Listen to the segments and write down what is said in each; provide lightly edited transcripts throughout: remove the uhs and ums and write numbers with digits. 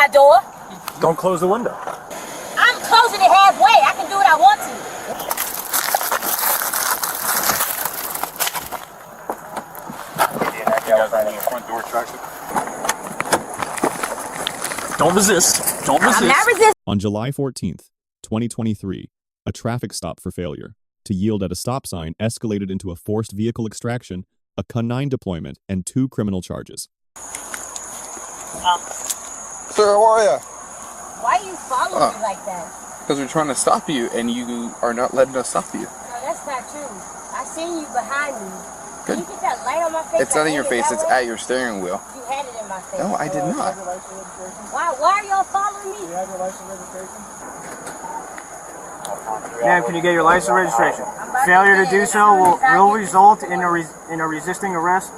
my door. Don't close the window. I'm closing it halfway. I can do what I want to. Front door traction. Don't resist. Don't resist. I'm not resisting. On July 14th, 2023, a traffic stop for failure to yield at a stop sign escalated into a forced vehicle extraction, a canine deployment, and 2 criminal charges. Sir, how are you? Why are you following me like that? Because we're trying to stop you, and you are not letting us stop you. No, that's not true. I seen you behind me. Good. Can you get that light on my face? It's not in your face, it's at your steering wheel. You had it in my face. No, I did not. Why are y'all following me? Do you have your license registration? Ma'am, can you get your license registration? Failure to do so will result in a resisting arrest.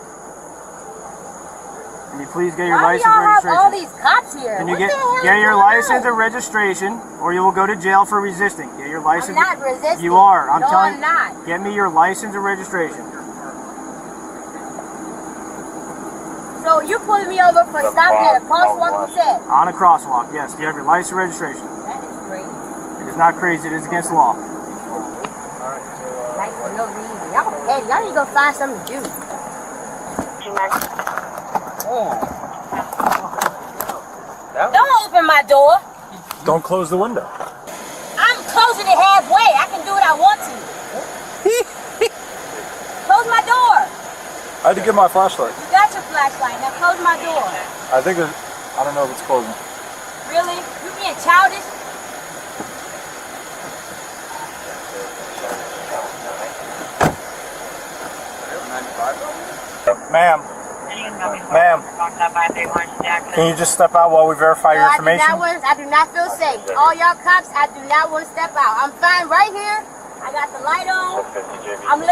Can you please get your license registration? Why do y'all have all these cops here? Can you get your license and registration, or you will go to jail for resisting. Get your license. I'm not resisting. You are. I'm telling you. Not. Get me your license and registration. So you pulling me over for stopping at a crosswalk, you said? On a crosswalk, yes. Do you have your license and registration? That is crazy. It is not crazy. It is against the law. Like for no reason. Y'all petty. Y'all need to go find something to do. Don't open my door. Don't close the window. I'm closing it halfway. I can do what I want to. Close my door. I had to get my flashlight. You got your flashlight. Now close my door. I think I don't know if it's closing. Really? You being childish? Ma'am. Ma'am. Can you just step out while we verify your information? I do not feel safe. All y'all cops, I do not want to step out. I'm fine right here. I got the light on.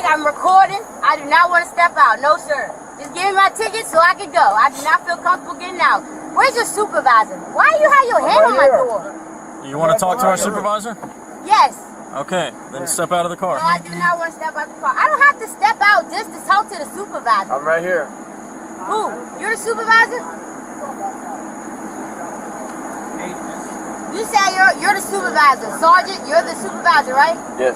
I'm recording. I do not want to step out. No, sir. Just give me my ticket so I can go. I do not feel comfortable getting out. Where's your supervisor? Why do you have your hand on my door? You want to talk to our supervisor? Yes. Okay, then step out of the car. No, I do not want to step out of the car. I don't have to step out just to talk to the supervisor. I'm right here. Who? You're the supervisor? You say you're the supervisor. Sergeant, you're the supervisor, right? Yes.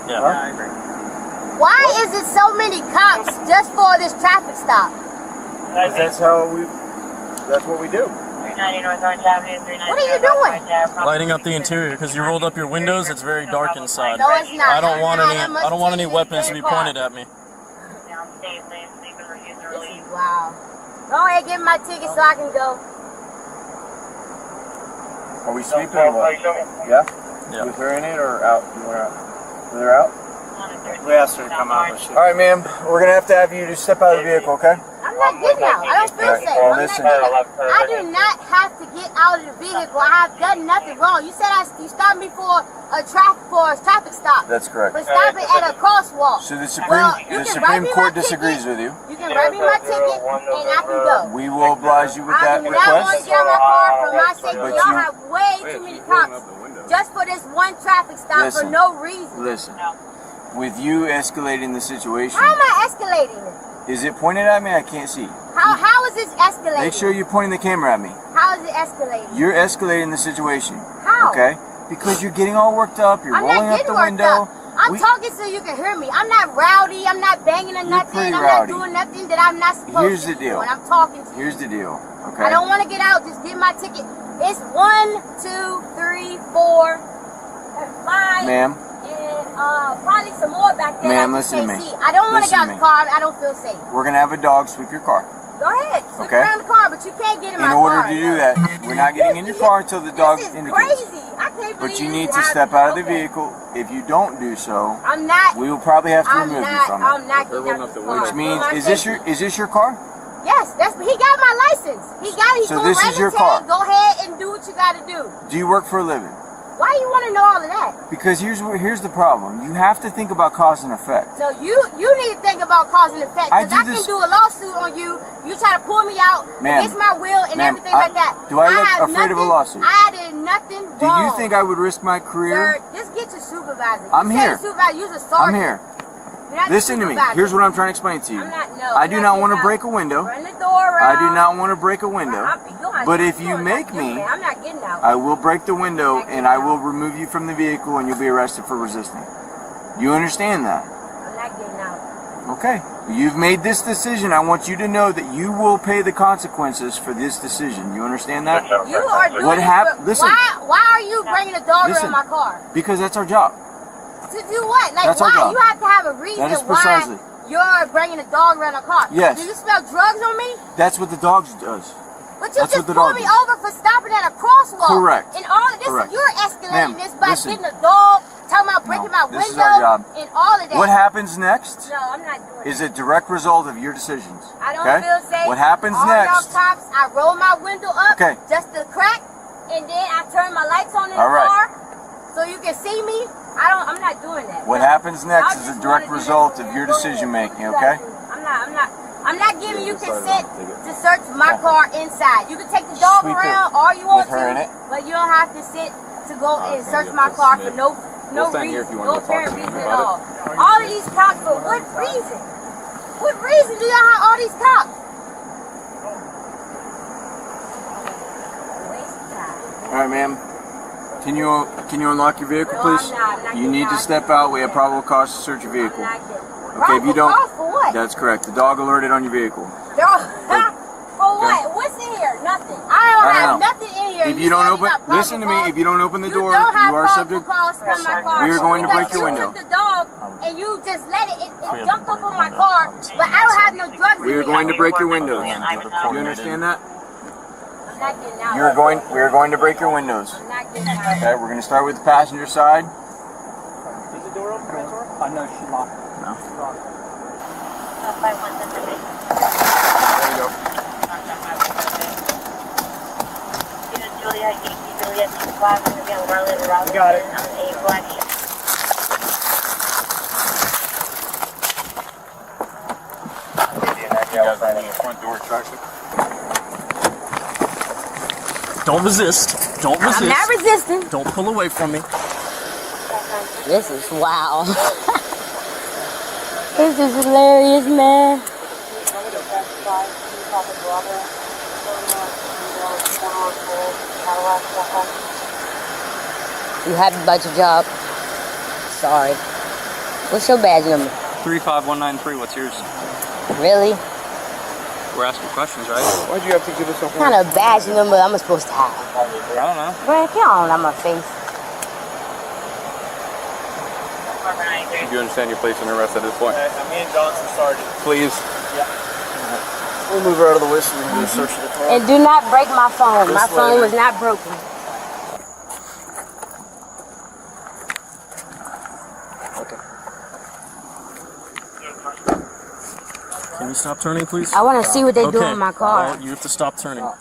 Yeah. Why is it so many cops just for this traffic stop? That's what we do. What are you doing? Lighting up the interior because you rolled up your windows. It's very dark inside. No, it's not. I don't want any weapons to be pointed at me. Wow. Go ahead, give me my ticket so I can go. Are we sweeping or what? Yeah? Yeah. With her in it or out? You want out? They're out? We asked her to come out. Alright, ma'am. We're going to have you to step out of the vehicle, okay? I'm not getting out. I don't feel safe. Well, I'm not listen. getting out. I do not have to get out of the vehicle. I have done nothing wrong. You said you stopped me for a traffic stop. That's correct. For stopping at a crosswalk. So the Supreme Court disagrees with you. You can write me my ticket and I can go. We will oblige you with that I do not want request. to get out my car for my safety. But Y'all have way too many cops just for this one traffic stop for no reason. Listen, with you escalating the situation, How am I escalating it? is it pointed at me? I can't see. How is this escalating? Make sure you're pointing the camera at me. How is it escalating? You're escalating the situation. How? Okay? Because you're getting all worked up. You're I'm rolling not up getting the worked window. up. I'm talking so you can hear me. I'm not rowdy. I'm not banging or nothing. pretty I'm rowdy. not doing nothing that I'm not supposed Here's to the deal. do. And I'm talking to you. Here's the deal. Okay? I don't want to get out. Just give my ticket. It's 1, 2, 3, 4, 5. Ma'am. And probably some more back there. Ma'am, I listen to me. can't see. I don't want to get out Listen of to the car. I don't feel safe. We're going to have a dog sweep your car. Go ahead. Sweep Okay. around the car, but you can't get in my In car. order to do that, we're not getting in your car until the dog This is indicates. crazy. I can't believe But you this need is to happening. step out of the Okay. vehicle. If you don't do so, I'm not. we will probably have to I'm remove you not. from it. I'm not getting out the car. Which means, For my is this your car? Yes, he got my license. He So this is your car. Go ahead and do what you got to do. Do you work for a living? Why do you want to know all of that? Because here's the problem. You have to think about cause and effect. So you need to think about cause and effect. I Because I, do this- can do a lawsuit on you. You try to pull me out Ma'am, against my will and ma'am, everything like that. do I look have afraid of a nothing- lawsuit? I did nothing Do wrong. you think I would risk my career? Sir, just get your supervisor. I'm You here. Supervisor, you're a sergeant. I'm here. Listen to me. Here's what I'm trying to explain to you. I do not want to break a window. Run the door around. I do not want to break a window. But if you make me, I'm not getting out. I will break the window and I will remove you from the vehicle and you'll be arrested for resisting. You understand that? I'm not getting out. Okay. You've made this decision. I want you to know that you will pay the consequences for this decision. You understand that? You are doing What happened? Listen. Why are you bringing a dog around my car? Because that's our job. To do what? Like, That's our why? job. You have to have a reason That is precisely. why you're bringing a dog around a car. Yes. Do you smell drugs on me? That's what the dog does. But you That's just what the pulled dog me is. over for stopping at a crosswalk. Correct. And all of this, Correct. you're escalating Ma'am, this by listen. getting a dog, talking about breaking my this is window, our job. and all of that. What happens next No, I'm not doing is a direct result of your decisions. I don't Okay? feel safe. What happens all next? Y'all cops, I roll my window up Okay. just to crack, and then I turn my lights on in All the right. car so you can see me. I'm not doing that. What happens next is a direct result of your decision making, okay? I'm not giving you consent to search my car inside. You can take the dog around all you want with her in to, it. but you don't have to sit to go and search my car for no reason, no apparent reason at all. All of these cops, for what reason? What reason do y'all have all these cops? Waste of time. All right, ma'am. Can you unlock your vehicle, No, please? I'm not You need to step out. We have probable cause to search your vehicle. I'm not getting Okay, if you don't, Probable cause for what? that's correct. The dog alerted on your vehicle. For what? What's in here? Nothing. I don't have nothing in here. If you don't open, listen to me. If you don't open the door, you are subject. We are going to break your window. You took the dog and you just let it jumped up on my car, but I don't have no drugs. We are going to break your windows. Do you understand that? I'm not getting out. We are going to break your windows. I'm not getting out. Okay, we're going to start with the passenger side. Is the door open? I know she locked it. No. There you go. You got it. You guys are in the front door traction. Don't resist. Don't resist. I'm not resisting. Don't pull away from me. This is wow. This is hilarious, man. You happy about your job? Sorry. What's your badge number? 35193, what's yours? Really? We're asking questions, right? Why'd you have to give us a What kind of badge number am I supposed to have? I don't know. Whren, get on my face. Do you understand your place in arrest at this point? Me and Johnson started. Please. We'll move her out of the way so we can do a search of the car. And do not break my phone. My phone was not broken. Can you stop turning, please? I want to see what they do Okay. in my car. Well, you have to stop turning. You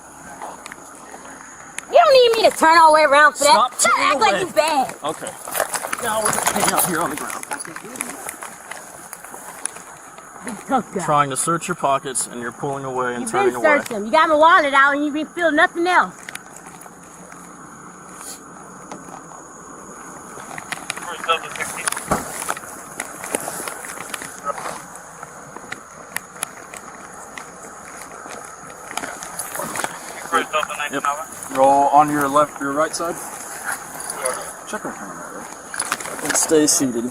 don't need me to turn all the way around for Stop that. Try to turning act like away. you bad. Okay. Now we're gonna hang out here on the ground. Tough guy. Trying to search your pockets and you're pulling away and You've turning been away. searching. You got my wallet out and you didn't feel nothing else. Roll on your left, your right side. Check her hand. And stay seated.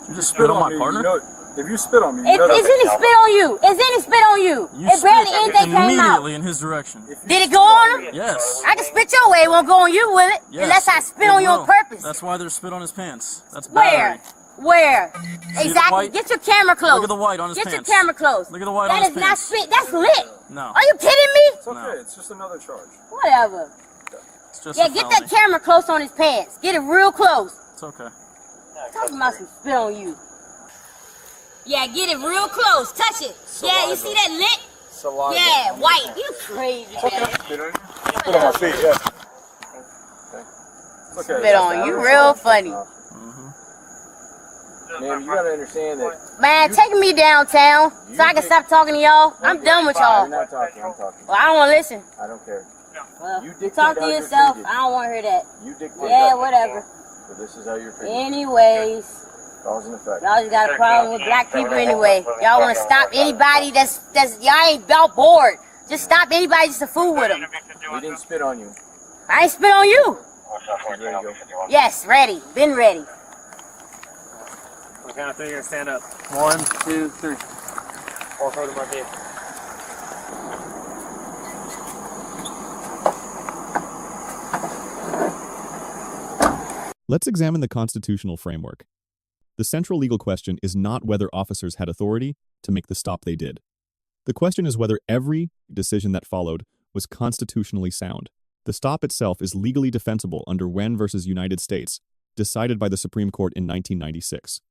You just spit on my partner? If you spit on me, It's any spit on you. It's any spit on you. You It barely spit anything came out. immediately in his direction. Did it go on him? Yes. I can spit your way. It won't go on you, will it? Yes. Unless I spit It on you will. on purpose. That's why there's spit on his pants. That's Where? battery. Where? the Exactly. white? Get your camera close. Look at the white on his Get pants. your camera close. Look at the white That on his is not pants. spit. That's lit. No. Are you kidding me? It's okay. It's just another charge. Whatever. It's just Yeah, a get felony. that camera close on his pants. Get it real close. It's okay. Talking about some spit on you. Yeah, get it real close. Touch it. Yeah, you see that lit? Saliva. Yeah, white. You crazy, man. Spit on my feet, yeah. It's okay. Spit on you. Real funny. Man, you gotta understand that. Man, take me downtown so I can stop talking to y'all. I'm done with y'all. You're not talking, I'm talking. Well, I don't want to listen. I don't care. Well, You dictate talk to how you're yourself. treated. I don't want to hear that. You dictate. Yeah, whatever. So this is how you're figuring. Anyways, Cause and effect. y'all just got a problem with black people anyway. Y'all want to stop anybody that's y'all ain't about bored. Just stop anybody just to fool with them. We didn't spit on you. I ain't spit on you. She's ready to go. Yes, ready. Been ready. On the count of 3, you're gonna stand up. 1, 2, 3. Walk over to my vehicle. Let's examine the constitutional framework. The central legal question is not whether officers had authority to make the stop they did. The question is whether every decision that followed was constitutionally sound. The stop itself is legally defensible under Whren versus United States, decided by the Supreme Court in 1996.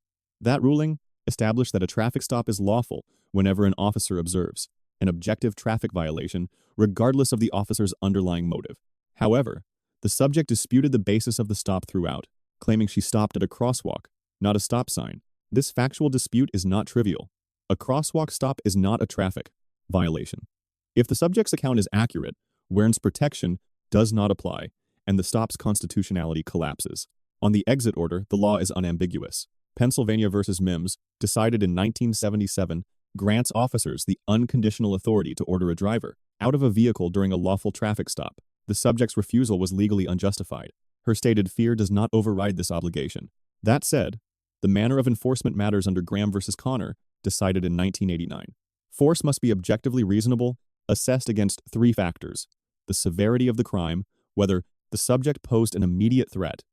That ruling established that a traffic stop is lawful whenever an officer observes an objective traffic violation, regardless of the officer's underlying motive. However, the subject disputed the basis of the stop throughout, claiming she stopped at a crosswalk, not a stop sign. This factual dispute is not trivial. A crosswalk stop is not a traffic violation. If the subject's account is accurate, Whren's protection does not apply, and the stop's constitutionality collapses. On the exit order, the law is unambiguous. Pennsylvania versus Mimms, decided in 1977, grants officers the unconditional authority to order a driver out of a vehicle during a lawful traffic stop. The subject's refusal was legally unjustified. Her stated fear does not override this obligation. That said, the manner of enforcement matters under Graham versus Connor, decided in 1989. Force must be objectively reasonable, assessed against 3 factors: the severity of the crime, whether the subject posed an immediate threat,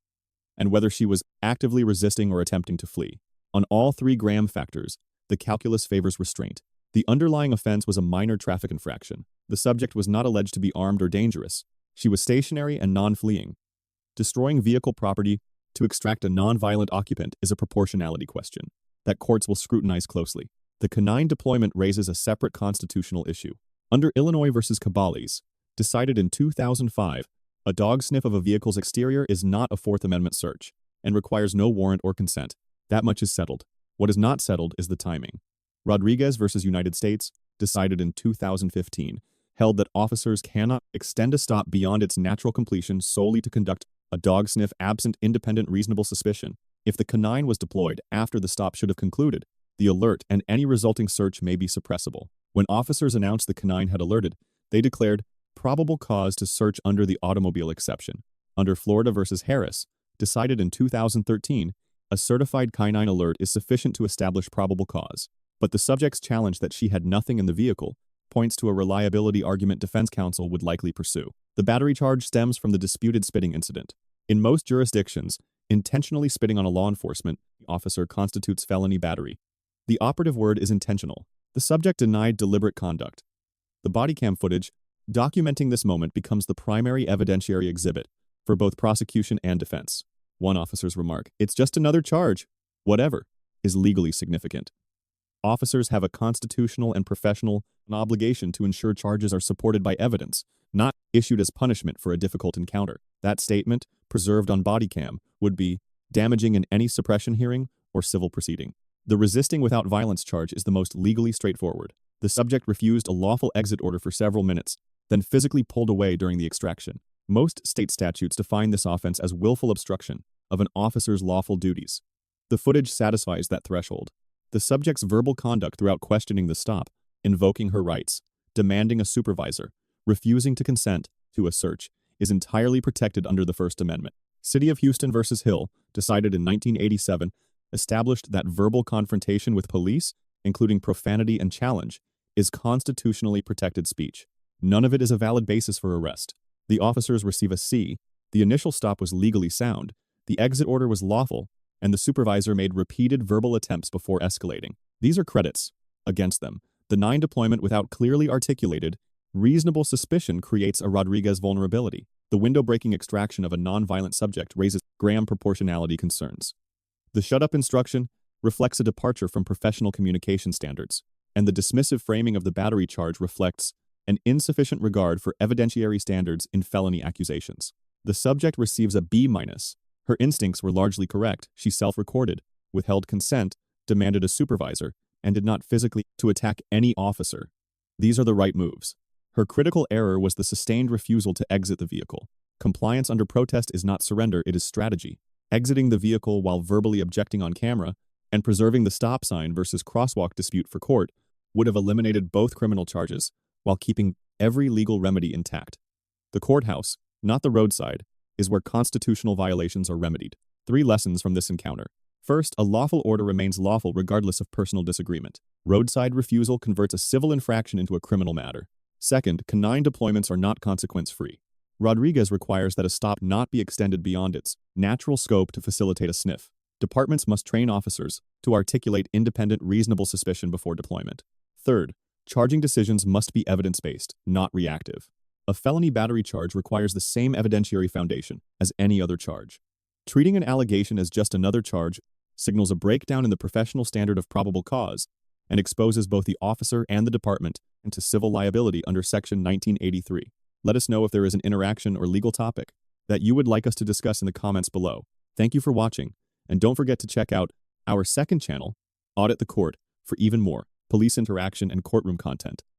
and whether she was actively resisting or attempting to flee. On all 3 Graham factors, the calculus favors restraint. The underlying offense was a minor traffic infraction. The subject was not alleged to be armed or dangerous. She was stationary and non-fleeing. Destroying vehicle property to extract a non-violent occupant is a proportionality question that courts will scrutinize closely. The canine deployment raises a separate constitutional issue. Under Illinois versus Cabales, decided in 2005, a dog sniff of a vehicle's exterior is not a Fourth Amendment search and requires no warrant or consent. That much is settled. What is not settled is the timing. Rodriguez versus United States, decided in 2015, held that officers cannot extend a stop beyond its natural completion solely to conduct a dog sniff absent independent reasonable suspicion. If the canine was deployed after the stop should have concluded, the alert and any resulting search may be suppressible. When officers announced the canine had alerted, they declared probable cause to search under the automobile exception. Under Florida versus Harris, decided in 2013, a certified canine alert is sufficient to establish probable cause, but the subject's challenge that she had nothing in the vehicle points to a reliability argument defense counsel would likely pursue. The battery charge stems from the disputed spitting incident. In most jurisdictions, intentionally spitting on a law enforcement officer constitutes felony battery. The operative word is intentional. The subject denied deliberate conduct. The bodycam footage documenting this moment becomes the primary evidentiary exhibit for both prosecution and defense. One officer's remark, "It's just another charge, whatever," is legally significant. Officers have a constitutional and professional obligation to ensure charges are supported by evidence, not issued as punishment for a difficult encounter. That statement, preserved on bodycam, would be damaging in any suppression hearing or civil proceeding. The resisting without violence charge is the most legally straightforward. The subject refused a lawful exit order for several minutes, then physically pulled away during the extraction. Most state statutes define this offense as willful obstruction of an officer's lawful duties. The footage satisfies that threshold. The subject's verbal conduct throughout questioning the stop, invoking her rights, demanding a supervisor, refusing to consent to a search, is entirely protected under the First Amendment. City of Houston versus Hill, decided in 1987, established that verbal confrontation with police, including profanity and challenge, is constitutionally protected speech. None of it is a valid basis for arrest. The officers receive a C. The initial stop was legally sound, the exit order was lawful, and the supervisor made repeated verbal attempts before escalating. These are credits. Against them, the 9 deployment without clearly articulated, reasonable suspicion creates a Rodriguez vulnerability. The window-breaking extraction of a non-violent subject raises Graham proportionality concerns. The shut-up instruction reflects a departure from professional communication standards, and the dismissive framing of the battery charge reflects an insufficient regard for evidentiary standards in felony accusations. The subject receives a B-. Her instincts were largely correct. She self-recorded, withheld consent, demanded a supervisor, and did not physically to attack any officer. These are the right moves. Her critical error was the sustained refusal to exit the vehicle. Compliance under protest is not surrender, it is strategy. exiting the vehicle while verbally objecting on camera, and preserving the stop sign versus crosswalk dispute for court would have eliminated both criminal charges while keeping every legal remedy intact. The courthouse, not the roadside, is where constitutional violations are remedied. 3 lessons from this encounter. First, a lawful order remains lawful regardless of personal disagreement. Roadside refusal converts a civil infraction into a criminal matter. Second, canine deployments are not consequence-free. Rodriguez requires that a stop not be extended beyond its natural scope to facilitate a sniff. Departments must train officers to articulate independent, reasonable suspicion before deployment. Third, charging decisions must be evidence-based, not reactive. A felony battery charge requires the same evidentiary foundation as any other charge. Treating an allegation as just another charge signals a breakdown in the professional standard of probable cause and exposes both the officer and the department into civil liability under Section 1983. Let us know if there is an interaction or legal topic that you would like us to discuss in the comments below. Thank you for watching, and don't forget to check out our second channel, Audit the Court, for even more police interaction and courtroom content.